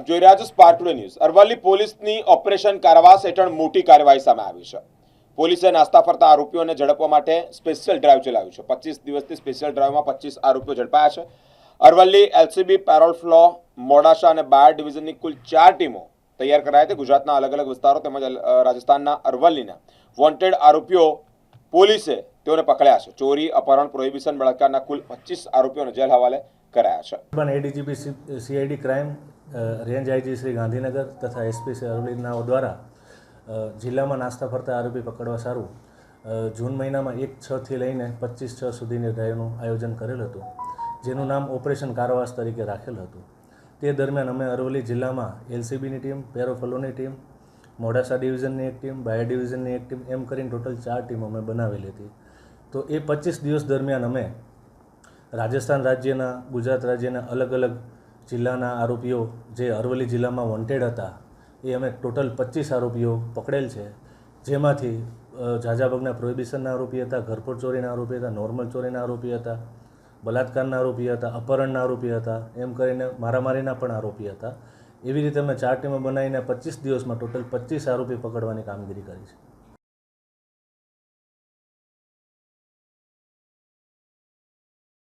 આપ જોઈ રહ્યા છો સ્પાર્ક ટુડે ન્યૂઝ। અરવલ્લી પોલીસની ઓપરેશન કારવાસ હેઠળ મોટી કાર્યવાહી સામે આવી છે। પોલીસે નાસ્તા ફરતા આરોપીઓને ઝડપવા માટે સ્પેશિયલ ડ્રાઈવ ચલાવી છે। 25 દિવસની સ્પેશિયલ ડ્રાઈવમાં 25 આરોપીઓ ઝડપાયા છે। Aravalli LCB parole furlough Modasa અને બાયડ ડિવિઝનની કુલ 4 ટીમો તૈયાર કરાઈ હતી। ગુજરાતના અલગ અલગ વિસ્તારો તેમજ રાજસ્થાનના અરવલ્લીના વોન્ટેડ આરોપીઓ પોલીસે તેઓને પકડ્યા છે। ચોરી, અપહરણ, પ્રોહિબિશન, બળાત્કારના કુલ 25 આરોપીઓને જેલ હવાલે कराया है। ADGP CID crime range IG Shri Gandhinagar तथा एसपी श्री अरवल्लीना द्वारा जिला में नास्ता फरता आरोपी पकड़वा सारू जून महीना में 1/6 थी लईने 25/6 सुधीनी ड्राइवનું आयोजन करेल हतुं, जेનું नाम ऑपरेशन कारवास तरीके राखेल हतुं। ते दरमियान अमे अरवल्ली जिला में एलसीबीनी टीम, पेरोफलोनी टीम, मोडासा डिविजननी एक टीम, बायर डिविजननी एक टीम एम करीने टोटल 4 टीमों अमे बनावेली हती। तो ए 25 दिवस दरमियान अमे राजस्थान राज्यना, गुजरात राज्यना अलग अलग जिल्लाना आरोपीओ जे अरवल्ली जिला में वॉन्टेड था ए अमे टोटल 25 आरोपीओ पकड़ेल है, जेमांथी झाझा भागना प्रोहिबिशनना आरोपी था, घरफोड़ चोरीना आरोपी था, नॉर्मल चोरीना आरोपी था, बलात्कारना आरोपी था, अपहरणना आरोपी था, एम करीने मारामारीना पण आरोपी था। एवी रीते अमे 4 टीमों बनावीने 25 दिवस में टोटल 25 आरोपी पकड़वानी कामगीरी करी छे।